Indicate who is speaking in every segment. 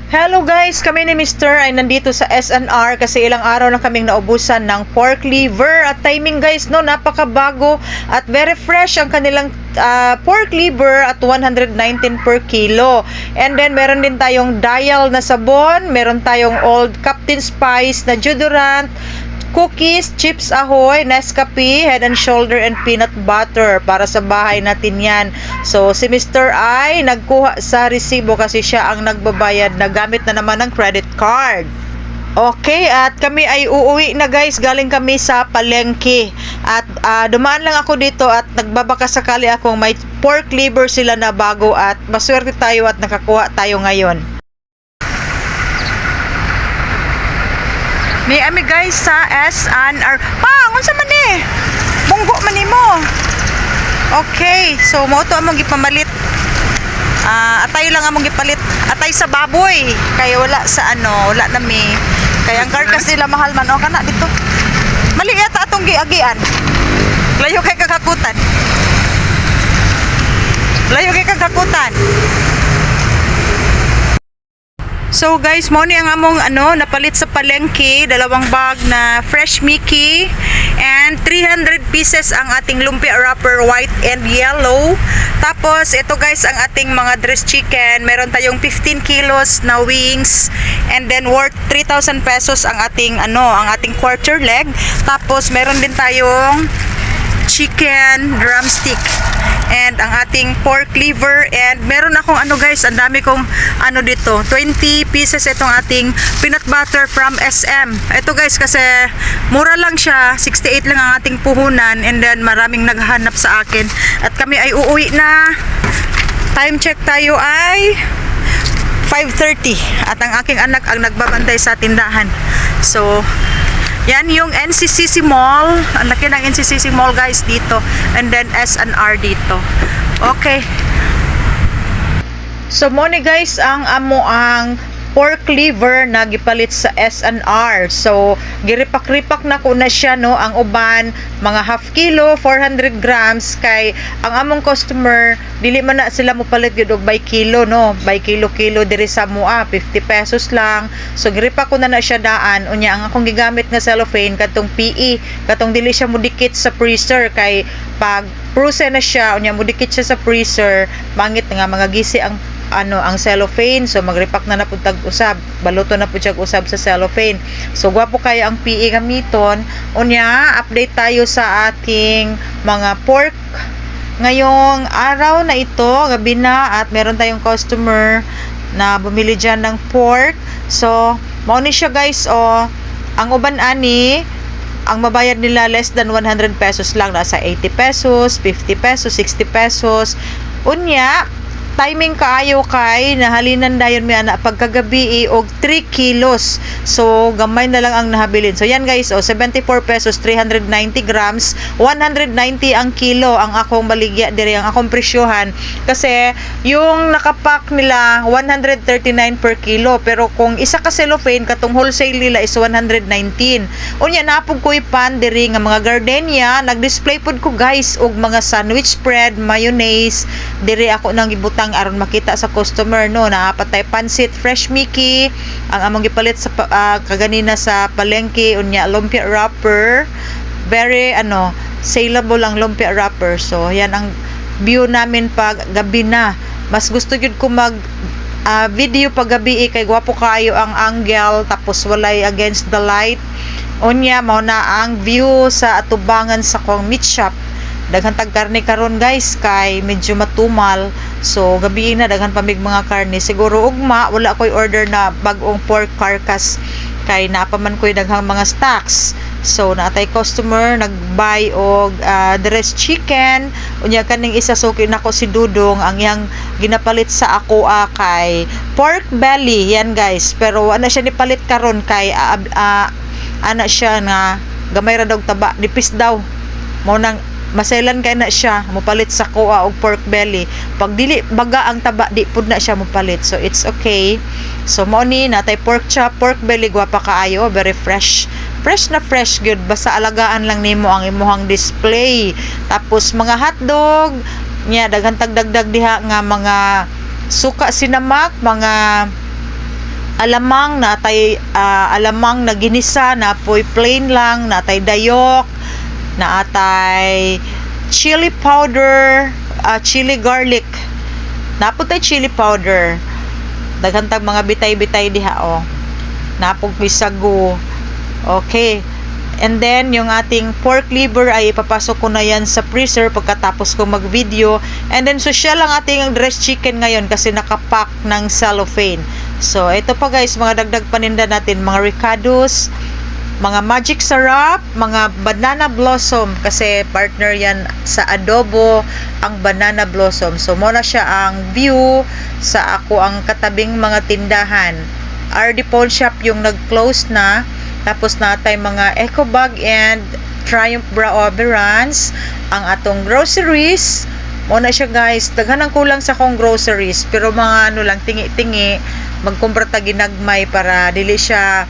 Speaker 1: Hello guys, kami ni Mr. ay nandito sa SNR kasi ilang araw na kaming naubusan ng pork liver at timing guys, no, napakabago at very fresh ang kanilang pork liver at 119 per kilo. And then meron din tayong dial na sabon, meron tayong old Captain Spice na deodorant, cookies, chips ahoy, Nescafe, Head and Shoulder, and peanut butter para sa bahay natin yan. So, si Mr. ay nagkuha sa resibo kasi siya ang nagbabayad na gamit na naman ng credit card. Okay, at kami ay uuwi na guys, galing kami sa palengke. At dumaan lang ako dito at nagbabaka sakali akong may pork liver sila na bago at maswerte tayo at nakakuha tayo ngayon. Ni ami guys sa SNR. Unsa man ni? Bunggo man nimo. Okay, so mo to among gipamalit. Atay lang among gipalit. Atay sa baboy. Kay wala sa wala na mi. Kay ang karkas nila mahal man o kana dito. Mali yata atong giagian. Layo kay kagakutan. Layo kay kagakutan. So guys, mo ni ang among napalit sa palengke, dalawang bag na fresh Mickey and 300 pieces ang ating lumpia wrapper, white and yellow. Tapos ito guys ang ating mga dressed chicken, meron tayong 15 kilos na wings and then worth 3,000 pesos ang ating ang ating quarter leg. Tapos meron din tayong chicken drumstick and ang ating pork liver, and meron akong guys, ang dami kong dito, 20 pieces itong ating peanut butter from SM. Ito guys kasi mura lang siya, 68 lang ang ating puhunan, and then maraming naghahanap sa akin at kami ay uuwi na. Time check tayo ay 5:30 at ang aking anak ang nagbabantay sa tindahan. So yan yung NCCC Mall. Ang laki ng NCCC Mall guys dito. And then SNR dito. Okay. So mo ni guys ang pork liver na gipalit sa SNR. So giripak-ripak na ko na siya, no, ang uban mga half kilo, 400 grams, kay ang among customer dili man na sila mo palit gyud og by kilo, no, by kilo diri sa mua 50 pesos lang. So giripak ko na siya daan unya ang akong gigamit nga cellophane katong PE, katong dili siya mudikit sa freezer, kay pag frozen na siya unya mudikit siya sa freezer, mangit nga mga gisi ang cellophane. So magripak na pud tag usab, baluto na pud siya usab sa cellophane. So gwapo kayo ang PE gamiton. Unya update tayo sa ating mga pork ngayong araw na ito, gabi na, at meron tayong customer na bumili dyan ng pork. So mao ni siya guys, ang uban ani ang mabayad nila less than 100 pesos lang, nasa 80 pesos, 50 pesos, 60 pesos. Unya timing kaayo kay nahalinan dayon mi ana pagkagabi og 3 kilos. So gamay na lang ang nahabilin. So yan guys, 74 pesos 390 grams, 190 ang kilo ang akong baligya diri, ang akong presyohan kasi yung nakapack nila 139 per kilo, pero kung isa ka cellophane katong wholesale nila is 119. Unya napog ko'y pan diri nga mga gardenia, nag-display pud ko guys og mga sandwich spread, mayonnaise diri ako nang gibutang aron makita sa customer, no, naapatay pansit, fresh Mickey ang among gipalit sa kaganina sa palengke, unya lumpia wrapper, very saleable ang lumpia wrapper. So yan ang view namin pag gabi na. Mas gusto gyud ko mag video pag gabi kay gwapo kayo ang angle, tapos walay against the light. Unya mao na ang view sa atubangan sa kong meat shop. Daghan tag karne karon guys kay medyo matumal. So gabi na daghan pa mig mga karne. Siguro ugma wala koy order na bag-ong pork carcass kay napaman koy daghang mga stocks. So naatay customer nagbuy og dressed chicken. Unya kaning isa suki nako si Dudong, ang iyang ginapalit sa ako kay pork belly yan guys. Pero ana siya nipalit karon kay ana siya nga gamay ra daw taba, nipis daw. Mao nang maselan kay na siya mopalit sa kuha og pork belly. Pag dili baga ang taba, di pud na siya mopalit. So it's okay. So mao ni natay pork chop, pork belly, gwapa kaayo, very fresh. Fresh na fresh good, basta alagaan lang nimo ang imuhang display. Tapos mga hotdog nya daghan tag dagdag diha nga mga suka sinamak, mga alamang natay alamang na ginisa na poy plain lang, natay dayok, natay chili powder, chili garlic, napod tay chili powder, daghan tag mga bitay-bitay diha oh, napog bisago. Okay. And then, yung ating pork liver ay ipapasok ko na yan sa freezer pagkatapos ko mag-video. And then, social lang ating dressed chicken ngayon kasi nakapack ng cellophane. So, ito pa guys, mga dagdag paninda natin, mga ricados, mga magic sarap, mga banana blossom, kasi partner yan sa adobo, ang banana blossom. So, muna siya ang view sa ako ang katabing mga tindahan. RD Pawn Shop yung nag-close na. Tapos natay mga eco bag and Triumph bra overruns, ang atong groceries. Muna siya guys, daghan ang kulang sa akong groceries, pero mga ano lang tingi-tingi, magkumpra ta ginagmay para dili siya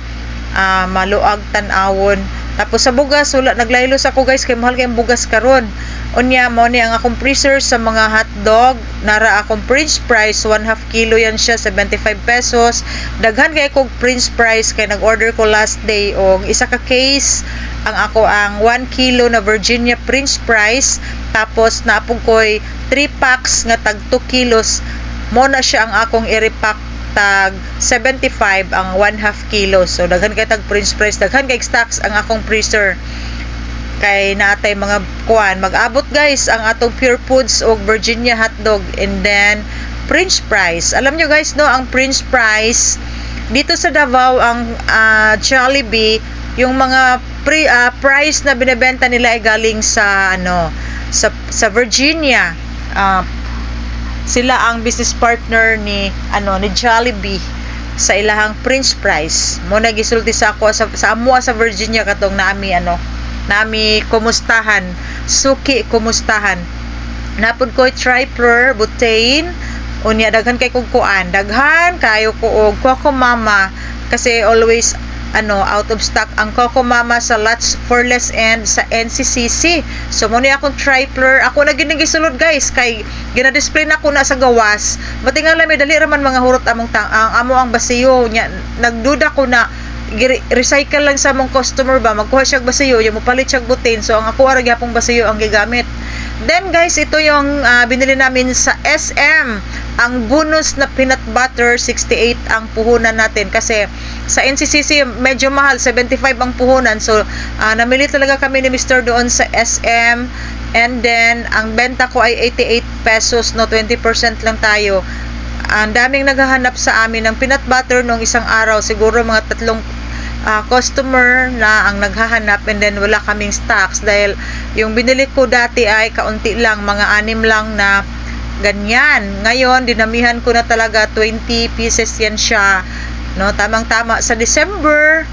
Speaker 1: maluag tan-awon. Tapos sa bugas, wala naglaylos ako guys kay mahal kay bugas karon. Unya mo ni ang akong freezer sa mga hotdog, nara akong french fries, 1/2 kilo yan siya, 75 pesos. Daghan kay kog french fries kay nag-order ko last day og isa ka case ang ako ang 1 kilo na Virginia french fries, tapos naapog koy 3 packs nga tag 2 kilos. Mo na siya ang akong i-repack tag 75 ang 1/2 kilo. So daghan kay tag french fries, daghan kay stocks ang akong freezer. Kay natay mga kuan, mag-abot guys ang atong Pure Foods og Virginia hotdog and then french fries. Alam nyo guys no, ang french fries dito sa Davao, ang Jollibee, yung mga price na binebenta nila ay galing sa ano, sa Virginia. Sila ang business partner ni ni Jollibee sa ilahang french fries. Mo nagisulti sa ako sa amo sa Virginia katong nami kumustahan, suki kumustahan. Napod ko tripler butane, unya daghan kay kog kuan, daghan kayo ko og Coco Mama kasi always out of stock ang Coco Mama sa Lots for Less and sa NCCC. So mo ni akong tripler, ako na ginigisulod guys kay gina-display na ko na sa gawas. Matingal lang may dali raman mga hurot among amo ang basiyo nya, nagduda ko na recycle lang sa mong customer ba, magkuha siya basiyo, yung mupalit siya butin, so ang ako ara gyapong basiyo ang gigamit. Then guys, ito yung binili namin sa SM, ang bonus na peanut butter, 68 ang puhunan natin kasi sa NCCC medyo mahal, 75 ang puhunan. So namili talaga kami ni Mr. doon sa SM, and then ang benta ko ay 88 pesos, no, 20% lang tayo. Ang daming naghahanap sa amin ng peanut butter noong isang araw, siguro mga 3 customer na ang naghahanap, and then wala kaming stocks dahil yung binili ko dati ay kaunti lang, mga 6 lang na ganyan. Ngayon dinamihan ko na talaga, 20 pieces yan siya, no, tamang-tama sa December,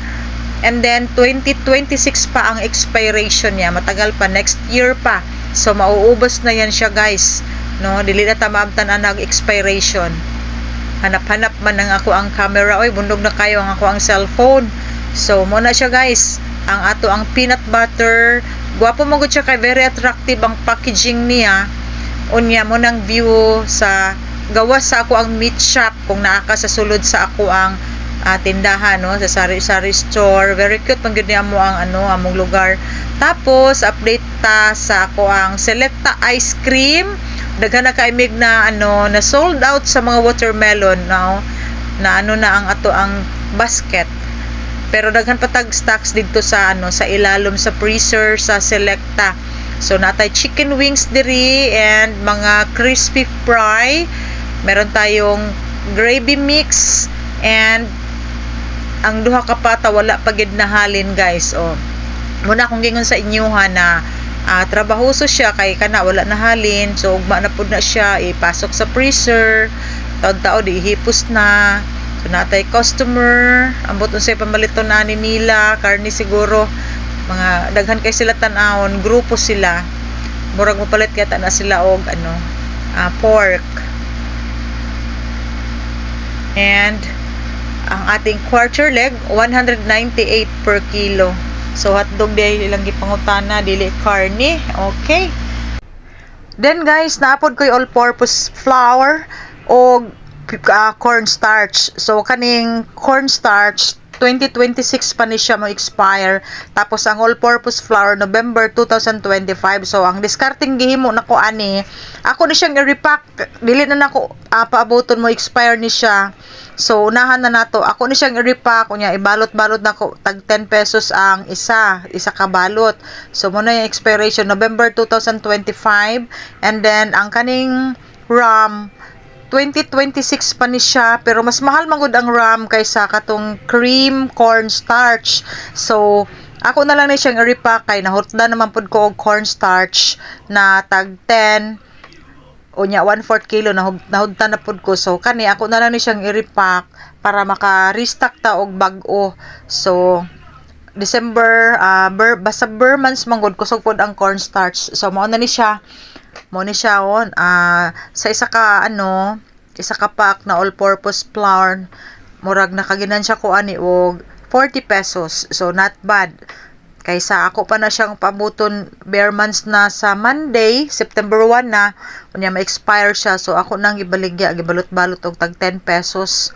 Speaker 1: and then 2026 pa ang expiration niya, matagal pa, next year pa. So mauubos na yan siya guys, no, dili na tamamtan ang nag-expiration. Hanap-hanap man ang ako ang camera, oy bundog na kayo ang ako ang cellphone. So mo na siya guys, ang ato ang peanut butter, guwapo mo gud siya kay very attractive ang packaging niya. Unya mo nang view sa gawas sa ako ang meat shop kung naa ka sa sulod sa ako ang tindahan, no, sa sari-sari store. Very cute man gyud niya mo ang among lugar. Tapos update ta sa ako ang Selecta ice cream. Daghan na kaimig na na sold out sa mga watermelon, no, na na ang ato ang basket. Pero daghan patag stocks dito sa sa ilalom sa freezer sa Selecta. So natay chicken wings diri and mga crispy fry. Meron tayong gravy mix, and ang duha ka pata wala pa gid nahalin guys. Muna akong gingon sa inyoha na trabahoso siya kay kana wala nahalin, so ugma na pud na siya ipasok sa freezer, taod-taod ihipos na. So natay customer, ambot unsay pamaliton na ni nila, karni siguro mga daghan kay sila tan-awon, grupo sila, murag mo palit kaya na sila og pork. And ang ating quarter leg 198 per kilo. So hotdog day ilang gipangutana, dili karni. Okay. Then guys, naapod ko yung all-purpose flour o cornstarch. So kaning cornstarch 2026 pa ni siya mo expire. Tapos ang all-purpose flour November 2025. So ang discarding gihimo nako ani, ako ni siyang i-repack. Dili na nako paaboton mo expire ni siya. So unahan na nato. Ako ni siyang i-repack kunya ibalot-balot nako tag 10 pesos ang isa ka balot. So muna yung expiration November 2025 and then ang kaning RAM 2026 pa ni siya pero mas mahal man gud ang RAM kaysa katong cream cornstarch. So ako na lang ni siyang i-repack kay nahutdan naman pud ko og cornstarch na tag 10 unya 1/4 kilo nahudtan na pud ko. So kani ako na lang ni siyang i-repack para maka-restock ta og bag-o. So December basta months manggod kusog pod ang cornstarch. So mao na ni siya sa isa ka pack na all-purpose flour murag nakaginansya ko ani og 40 pesos. So not bad kaysa ako pa na siyang pabuton bare months na sa Monday September 1 na unya ma-expire siya. So ako nang gibalot-balot og tag 10 pesos.